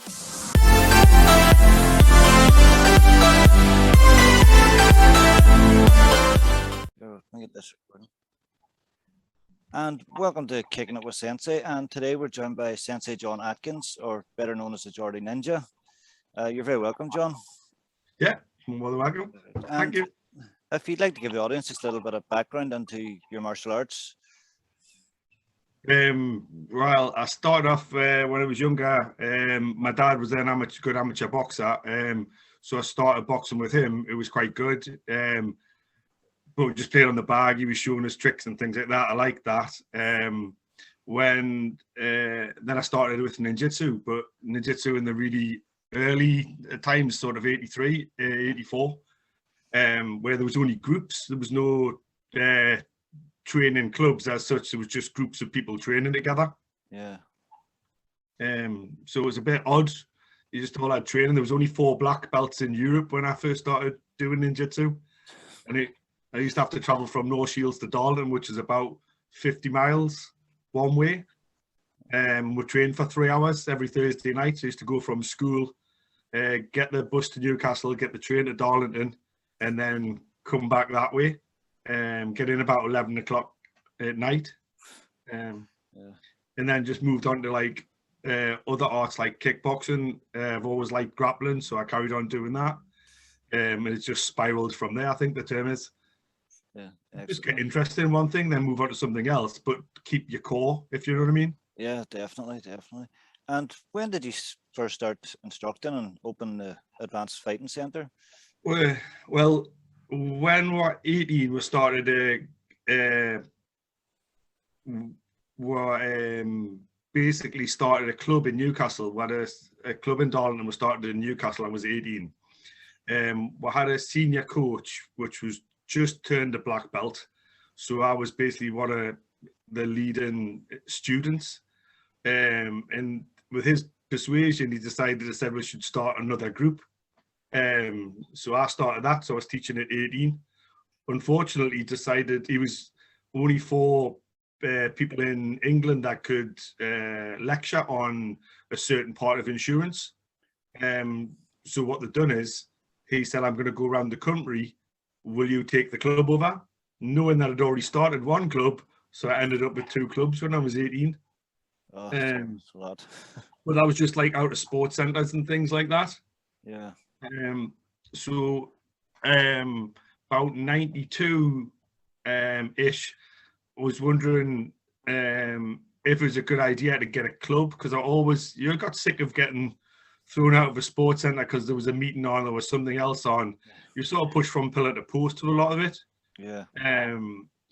Let me get this recording. And welcome to Kicking It with Sensei. And today we're joined by Sensei John Atkins, or better known as the Geordie Ninja. You're very welcome, John. Yeah, more than welcome. Thank you. If you'd like to give the audience just a little bit of background into your martial arts. Well, I started off when I was younger. My dad was an good amateur boxer, so I started boxing with him. It was quite good. But we just played on the bag. He was showing us tricks and things like that. I liked that. Then I started with ninjutsu, but ninjutsu in the really early times, sort of 83, 84, where there was only groups. There was no training clubs as such. There was just groups of people training together. Yeah. So it was a bit odd. You just all had training. There was only 4 black belts in Europe when I first started doing ninjutsu, and I used to have to travel from North Shields to Darlington, which is about 50 miles one way. We trained for 3 hours every Thursday night. So I used to go from school, get the bus to Newcastle, get the train to Darlington, and then come back that way. Get in about 11 o'clock at night. And then just moved on to like other arts like kickboxing. I've always liked grappling, so I carried on doing that. And it just spiraled from there, I think the term is. Yeah, just get interested in one thing, then move on to something else, but keep your core, if you know what I mean. Yeah, definitely. And when did you first start instructing and open the Advanced Fighting Centre? Well, when we were 18, we started basically started a club in Newcastle. We had a club in Darlington. We started in Newcastle. I was 18. We had a senior coach, which was just turned a black belt, so I was basically one of the leading students, and with his persuasion he said we should start another group, so I started that. So I was teaching at 18. Unfortunately, he decided he was only 4 people in England that could lecture on a certain part of insurance, so what they've done is he said, I'm going to go around the country, will you take the club over? Knowing that I'd already started 1 club, so I ended up with 2 clubs when I was 18. Oh, that's a lot. But that was just like out of sports centres and things like that. Yeah. So about 92 ish, I was wondering if it was a good idea to get a club, because I got sick of getting thrown out of a sports centre because there was a meeting on, there was something else on. You sort of push from pillar to post with a lot of it. Yeah.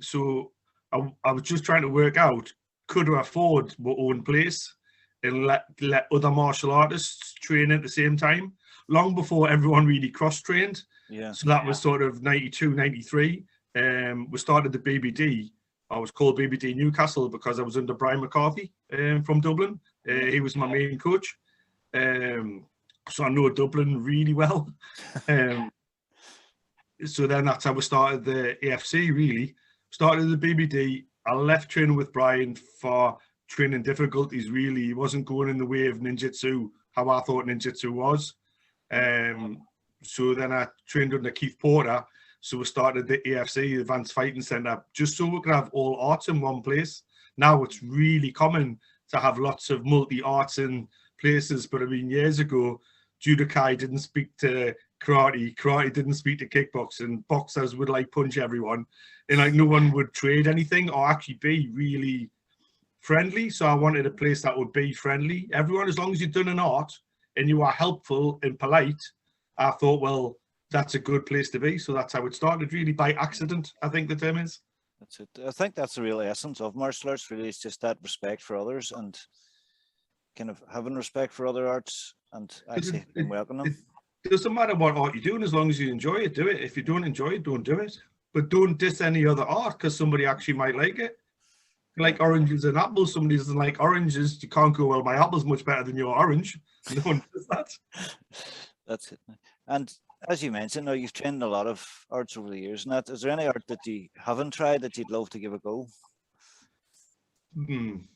So I was just trying to work out, could I afford my own place and let other martial artists train at the same time, long before everyone really cross-trained. Yeah. So that was sort of 92, 93. We started the BBD. I was called BBD Newcastle because I was under Brian McCarthy from Dublin. He was my main coach. So I know Dublin really well. So then that's how we started the AFC, really. Started the BBD. I left training with Brian for training difficulties, really. He wasn't going in the way of ninjutsu, how I thought ninjutsu was. So then I trained under Keith Porter. So we started the AFC, Advanced Fighting Centre, just so we could have all arts in one place. Now it's really common to have lots of multi-arts in places, but I mean, years ago, Judokai didn't speak to karate didn't speak to kickboxing, boxers would like punch everyone, and like no one would trade anything or actually be really friendly. So I wanted a place that would be friendly. Everyone, as long as you've done an art and you are helpful and polite, I thought, well, that's a good place to be. So that's how it started, really by accident, I think the term is. That's it. I think that's the real essence of martial arts, really. It's just that respect for others and kind of having respect for other arts and actually welcome them. It doesn't matter what art you're doing, as long as you enjoy it, do it. If you don't enjoy it, don't do it. But don't diss any other art because somebody actually might like it. Like oranges and apples, somebody doesn't like oranges. You can't go, well, my apple's much better than your orange. No one does that. That's it. And as you mentioned, now you've trained a lot of arts over the years. And that, is there any art that you haven't tried that you'd love to give a go?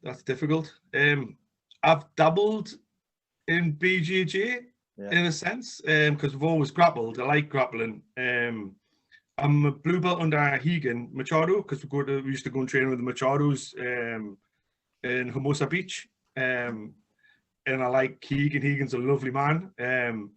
That's difficult. I've dabbled in BJJ, Yeah. in a sense, because we've always grappled. I like grappling. I'm a blue belt under Higan Machado because we used to go and train with the Machados in Hermosa Beach. And I like Keegan. Keegan's a lovely man. And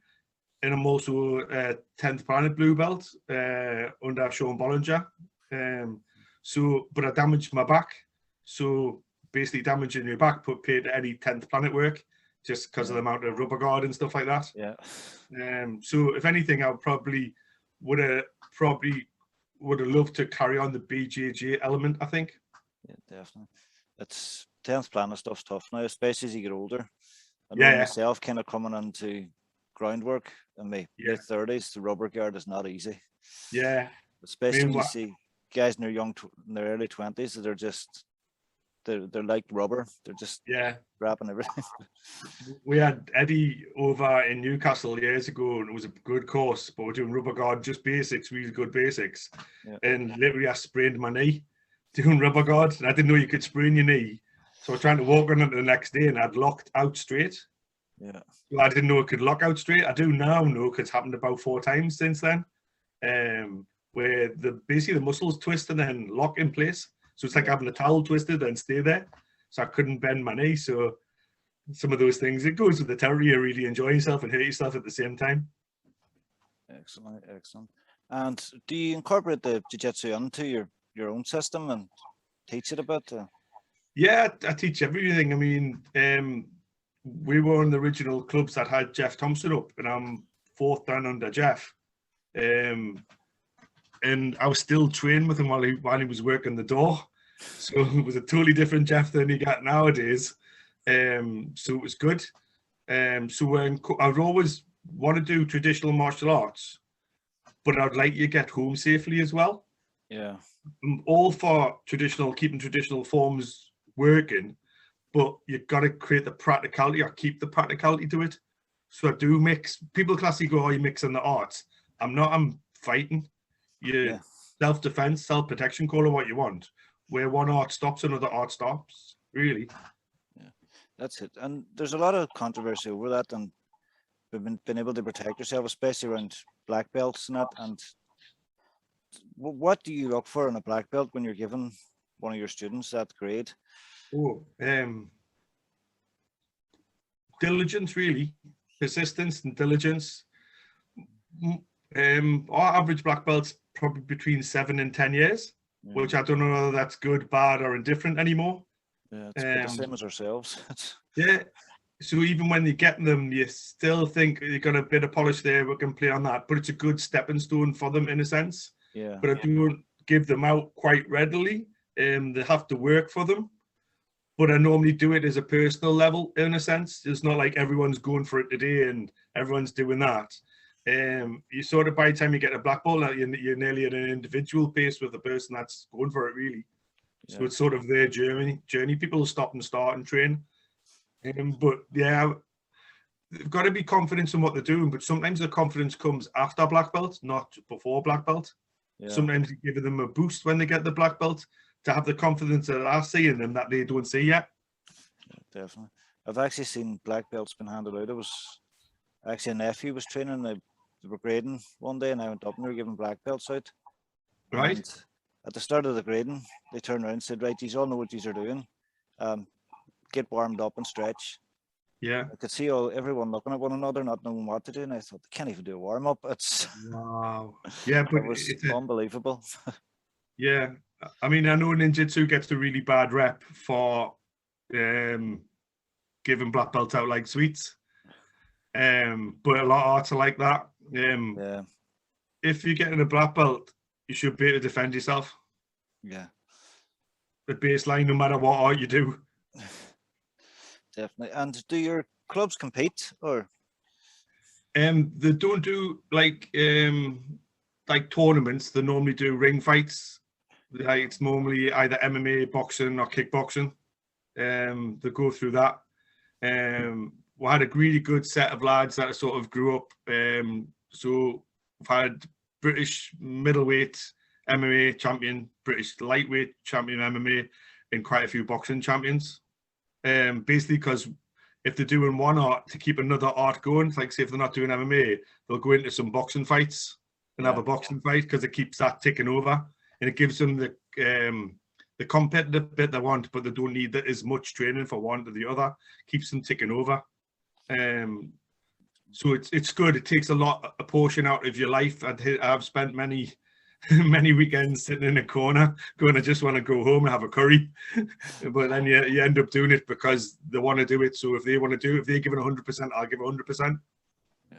I'm also a 10th planet blue belt under Sean Bollinger. But I damaged my back. So basically damaging your back put paid to any 10th planet work just because of the amount of rubber guard and stuff like that. Yeah. So if anything, I would have loved to carry on the BJJ element, I think. Yeah, definitely. It's 10th planet stuff's tough now, especially as you get older. I know Yeah. myself kind of coming into groundwork in my late 30s, the rubber guard is not easy. Yeah. Especially when you see guys in their early 20s that are just they're like rubber. They're just wrapping everything. We had Eddie over in Newcastle years ago, and it was a good course, but we're doing rubber guard, just basics, really good basics. Yeah. And literally I sprained my knee doing rubber guard, and I didn't know you could sprain your knee. So I was trying to walk on it the next day, and I'd locked out straight. Yeah. So I didn't know it could lock out straight. I do now know, because it's happened about 4 times since then, where basically the muscles twist and then lock in place. So it's like having a towel twisted and stay there. So I couldn't bend my knee. So some of those things, it goes with the territory. You really enjoy yourself and hurt yourself at the same time. Excellent, excellent. And do you incorporate the jiu-jitsu into your own system and teach it a bit? Yeah, I teach everything. I mean, we were in the original clubs that had Jeff Thompson up, and I'm 4th down under Jeff. And I was still training with him while he was working the door. So it was a totally different Jeff than he got nowadays. So it was good. So I would always want to do traditional martial arts, but I'd like you to get home safely as well. Yeah. I'm all for keeping traditional forms working, but you've got to create the practicality or keep the practicality to it. So I do mix. People classically go, "Oh, you're mixing the arts." I'm not. I'm fighting. Self-defense, self-protection, call it what you want. Where one art stops, another art stops. Really. Yeah, that's it. And there's a lot of controversy over that, and we've been able to protect yourself, especially around black belts and that. And what do you look for in a black belt when you're giving one of your students that grade? Oh, diligence, really. Persistence and diligence. Our average black belt's probably between 7 and 10 years, which I don't know whether that's good, bad, or indifferent anymore. Yeah, it's the same as ourselves. Yeah. So even when you get them, you still think you got a bit of polish there, we can play on that. But it's a good stepping stone for them in a sense. Yeah. But I don't give them out quite readily. They have to work for them. But I normally do it as a personal level in a sense. It's not like everyone's going for it today and everyone's doing that. You sort of, by the time you get a black belt, you're nearly at an individual pace with the person that's going for it, really. Yeah. So it's sort of their journey. People stop and start and train. But yeah, they've got to be confident in what they're doing. But sometimes the confidence comes after black belt, not before black belt. Yeah. Sometimes you give them a boost when they get the black belt to have the confidence that I see in them that they don't see yet. Yeah, definitely. I've actually seen black belts been handed out. It was actually a nephew was training. They were grading one day, and I went up and they were giving black belts out. Right. And at the start of the grading, they turned around and said, "Right, you all know what you are doing. Get warmed up and stretch." Yeah. I could see everyone looking at one another, not knowing what to do, and I thought, they can't even do a warm up. It's wow. Yeah, but it was unbelievable. Yeah, I mean, I know ninjutsu gets a really bad rep for giving black belts out like sweets. But a lot of arts are like that. Yeah. If you're getting a black belt, you should be able to defend yourself. Yeah. The baseline, no matter what art you do. Definitely. And do your clubs compete, or? They don't do like tournaments. They normally do ring fights. Like it's normally either MMA, boxing, or kickboxing. They go through that. We had a really good set of lads that sort of grew up. So we've had British middleweight MMA champion, British lightweight champion MMA, and quite a few boxing champions. Basically because if they're doing one art to keep another art going, like say if they're not doing MMA, they'll go into some boxing fights and have a boxing fight because it keeps that ticking over, and it gives them the competitive bit they want, but they don't need that as much training for one to the other. Keeps them ticking over. So it's good. It takes a portion out of your life. I've spent many weekends sitting in a corner going, I just want to go home and have a curry. But then you end up doing it because they want to do it. So if they want to do it, if they give it 100%, I'll give it 100%. Yeah,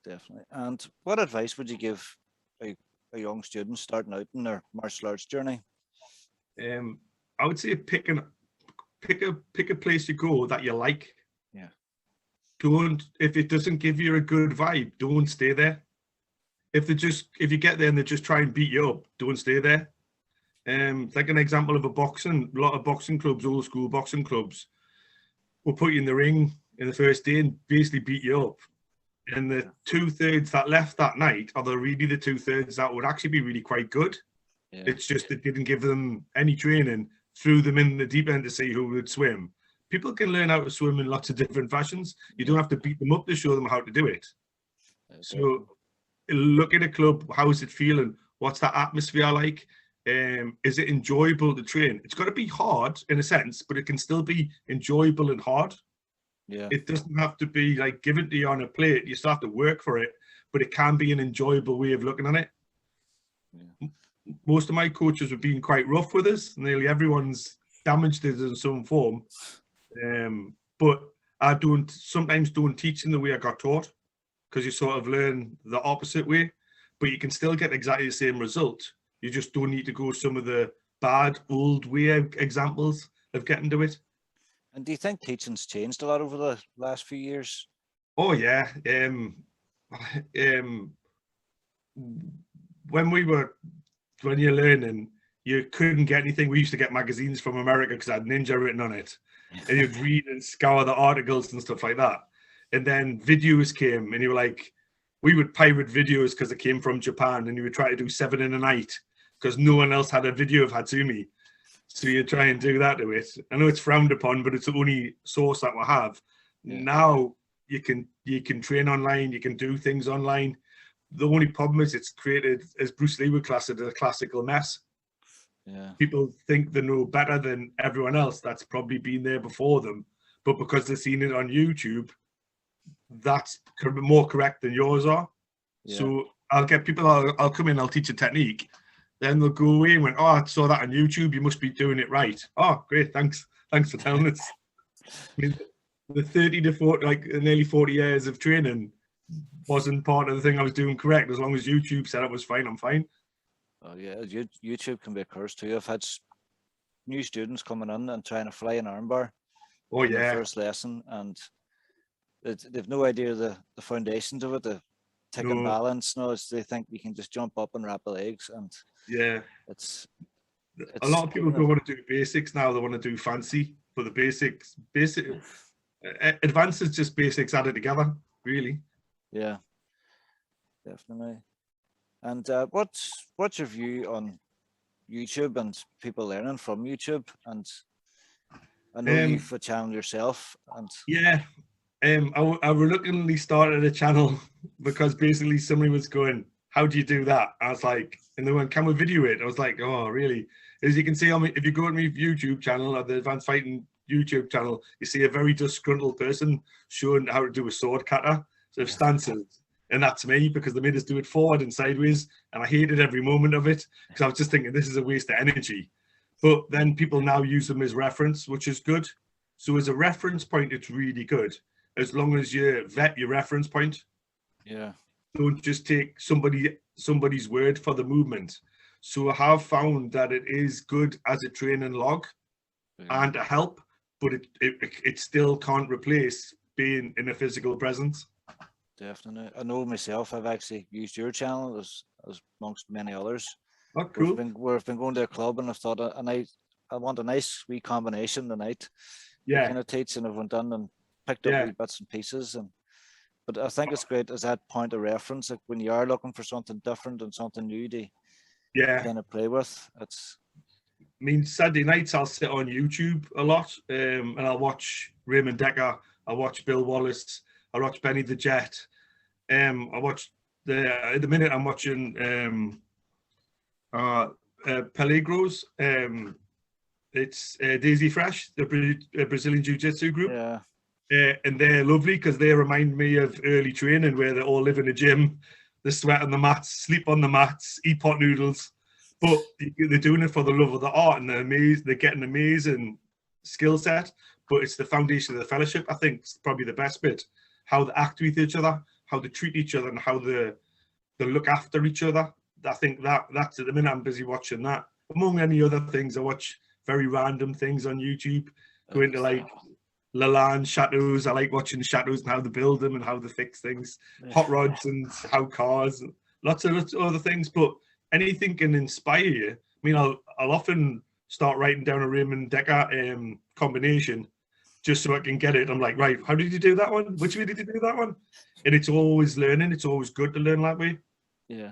definitely. And what advice would you give a young student starting out in their martial arts journey? I would say pick a place you go that you like. Yeah. If it doesn't give you a good vibe, don't stay there. If you get there and they just try and beat you up, don't stay there. Like an example of a lot of boxing clubs, old school boxing clubs, will put you in the ring in the first day and basically beat you up. And the 2/3 that left that night are really the 2/3 that would actually be really quite good. Yeah. It's just it didn't give them any training, threw them in the deep end to see who would swim. People can learn how to swim in lots of different fashions. You don't have to beat them up to show them how to do it. Okay. So look at a club. How is it feeling? What's that atmosphere like? Is it enjoyable to train? It's got to be hard in a sense, but it can still be enjoyable and hard. Yeah. It doesn't have to be like given to you on a plate. You still have to work for it, but it can be an enjoyable way of looking at it. Yeah. Most of my coaches have been quite rough with us. Nearly everyone's damaged us in some form. But I sometimes don't teach in the way I got taught, because you sort of learn the opposite way, but you can still get exactly the same result. You just don't need to go some of the bad old way examples of getting to it. And do you think teaching's changed a lot over the last few years? Oh yeah. When you're learning, you couldn't get anything. We used to get magazines from America because I had Ninja written on it. And you'd read and scour the articles and stuff like that. And then videos came, and you were like, we would pirate videos because it came from Japan, and you would try to do 7 in a night because no one else had a video of Hatsumi. So you try and do that to it. I know it's frowned upon, but it's the only source that we have. Yeah. Now you can train online, you can do things online. The only problem is it's created, as Bruce Lee would class it, a classical mess. Yeah. People think they know better than everyone else that's probably been there before them, but because they've seen it on YouTube, that's more correct than yours are. Yeah. So I'll get people, I'll come in, I'll teach a technique, then they'll go away and went, oh, I saw that on YouTube, you must be doing it right. Oh, great, thanks for telling us. I mean, the 30 to 40, like nearly 40 years of training wasn't part of the thing I was doing correct. As long as YouTube said it was fine, I'm fine. Oh yeah, YouTube can be a curse too. I've had new students coming in and trying to fly an armbar. Oh yeah. The first lesson, and they've no idea the foundations of it, the tick and balance. No, they think you can just jump up and wrap the legs, and yeah, it's a lot of people don't want to do basics now. They want to do fancy, but the basic advanced is just basics added together, really. Yeah, definitely. And what's your view on YouTube and people learning from YouTube? And I know you've a channel yourself. And yeah, I reluctantly started a channel because basically somebody was going, "How do you do that?" I was like, and they went, "Can we video it?" I was like, "Oh, really?" As you can see on me, if you go to my YouTube channel or the Advanced Fighting YouTube channel, you see a very disgruntled person showing how to do a sword kata, so stances. And that's me, because they made us do it forward and sideways, and I hated every moment of it because I was just thinking this is a waste of energy. But then people now use them as reference, which is good. So as a reference point, it's really good, as long as you vet your reference point. Yeah. Don't just take somebody's word for the movement. So I have found that it is good as a training log and a help, but it still can't replace being in a physical presence. Definitely. I know myself, I've actually used your channel as amongst many others. Oh, cool. We've been going to a club, and I've thought I want a nice wee combination tonight. Yeah. Kind of teach, and I've done and picked up wee bits and pieces. But I think it's great as that point of reference, like when you are looking for something different and something new to kind of play with. I mean, Saturday nights I'll sit on YouTube a lot, and I'll watch Raymond Decker I watch Bill Wallace. I watch Benny the Jet. I watch at the minute I'm watching Peligros. It's Daisy Fresh, the Brazilian Jiu-Jitsu group. Yeah. And they're lovely because they remind me of early training where they all live in a gym, they sweat on the mats, sleep on the mats, eat pot noodles. But they're doing it for the love of the art, and they're getting an amazing skill set. But it's the foundation of the fellowship, I think, is probably the best bit. How they act with each other, how they treat each other, and how they look after each other. I think that's at the minute I'm busy watching that. Among any other things, I watch very random things on YouTube, go into like Lalande chateaus. I like watching chateaus and how they build them and how they fix things, hot rods and how cars, and lots of other things. But anything can inspire you. I mean, I'll often start writing down a Raymond Decker combination just so I can get it. I'm like, right, how did you do that one? Which way did you do that one? And it's always learning. It's always good to learn that way. Yeah,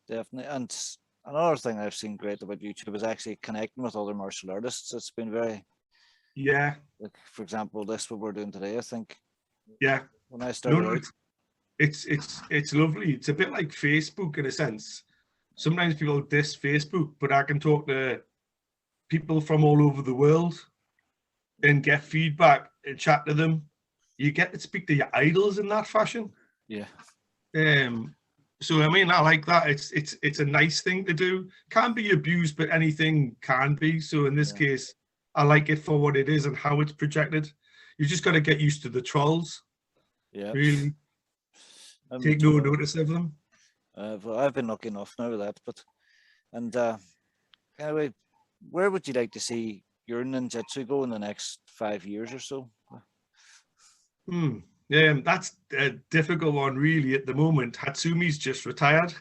definitely. And another thing I've seen great about YouTube is actually connecting with other martial artists. It's been very, yeah. like, for example, this what we're doing today. I think. Yeah. When I started out, it's lovely. It's a bit like Facebook in a sense. Sometimes people diss Facebook, but I can talk to people from all over the world and get feedback and chat to them. You get to speak to your idols in that fashion. Yeah. So I mean, I like that. It's a nice thing to do. Can be abused, but anything can be. So in this case, I like it for what it is and how it's projected. You just got to get used to the trolls. Yeah. Really. Take no notice of them. Well, I've been lucky enough now with that. But anyway, where would you like to see your ninjutsu go in the next 5 years or so? That's a difficult one, really. At the moment, Hatsumi's just retired,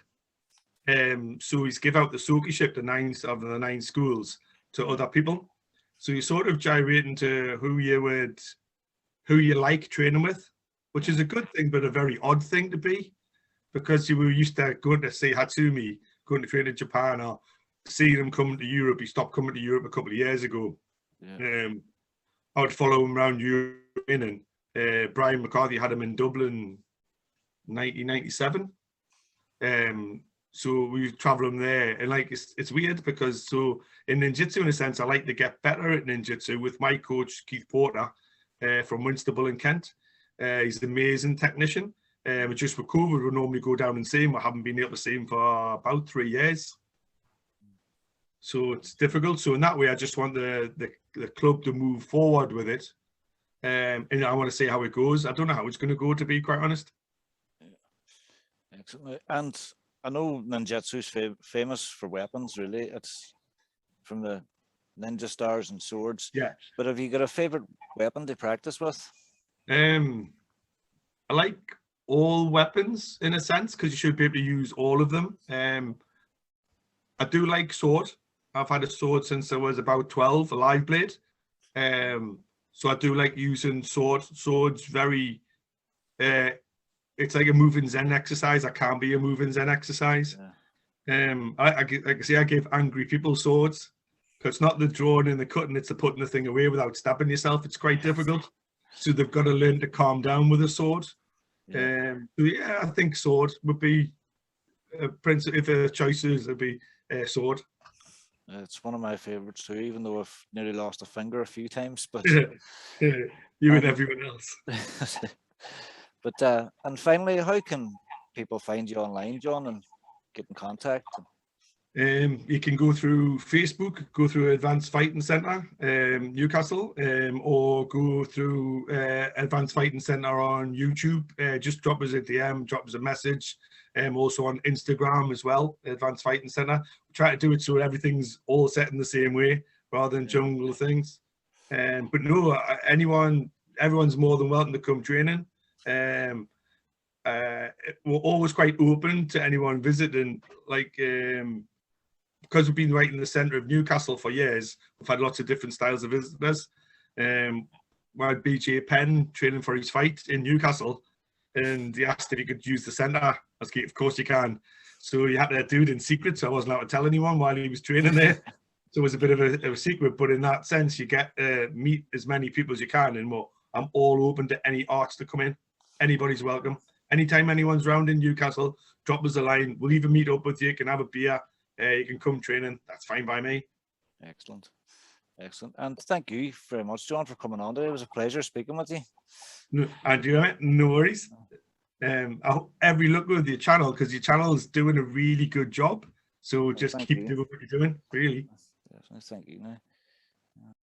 so he's give out the soakiship to 9 of the 9 schools to other people. So you're sort of gyrating to who you like training with, which is a good thing, but a very odd thing to be, because you were used to going to see Hatsumi, going to train in Japan, or seeing him coming to Europe. He stopped coming to Europe a couple of years ago. Yeah. I would follow him around Europe training. Brian McCarthy had him in Dublin 1997. So we travel him there, and like it's weird because so in ninjutsu, in a sense, I like to get better at ninjutsu with my coach Keith Porter from Winstable in Kent. He's an amazing technician. Just with COVID, we normally go down and see him. I haven't been able to see him for about 3 years, so it's difficult. So in that way, I just want the club to move forward with it. And I want to see how it goes. I don't know how it's going to go, to be quite honest. Yeah. Excellent. And I know ninjutsu's famous for weapons, really. It's from the ninja stars and swords. Yeah. But have you got a favorite weapon to practice with? I like all weapons in a sense, because you should be able to use all of them. I do like sword. I've had a sword since I was about 12, a live blade. So I do like using swords very, it's like a moving Zen exercise. I can't be a moving Zen exercise. Yeah. I give angry people swords, because it's not the drawing and the cutting, it's the putting the thing away without stabbing yourself. It's quite difficult. So they've got to learn to calm down with a sword. Yeah, I think sword would be, if the choices would be sword. It's one of my favorites too, even though I've nearly lost a finger a few times. But you and everyone else. But and finally, how can people find you online, John, and get in contact? You can go through Facebook, go through Advanced Fighting Centre, Newcastle, or go through Advanced Fighting Centre on YouTube. Just drop us a DM, drop us a message. Also on Instagram as well, Advanced Fighting Centre. We try to do it so everything's all set in the same way rather than jungle things. But no, everyone's more than welcome to come training. We're always quite open to anyone visiting, like because we've been right in the centre of Newcastle for years. We've had lots of different styles of visitors. We had BJ Penn training for his fight in Newcastle, and he asked if he could use the centre. I was like, of course you can. So he had to do it in secret, so I wasn't allowed to tell anyone while he was training there. So it was a bit of a secret, but in that sense, you get meet as many people as you can, and we're I'm all open to any arts to come in. Anybody's welcome. Anytime anyone's round in Newcastle, drop us a line. We'll even meet up with you. You can have a beer. You can come training. That's fine by me. Excellent. Excellent. And thank you very much, John, for coming on today. It was a pleasure speaking with you. No, and you know it, no worries. I hope every luck with your channel, because your channel is doing a really good job. So just keep doing what you're doing, really. Definitely. Thank you. Now.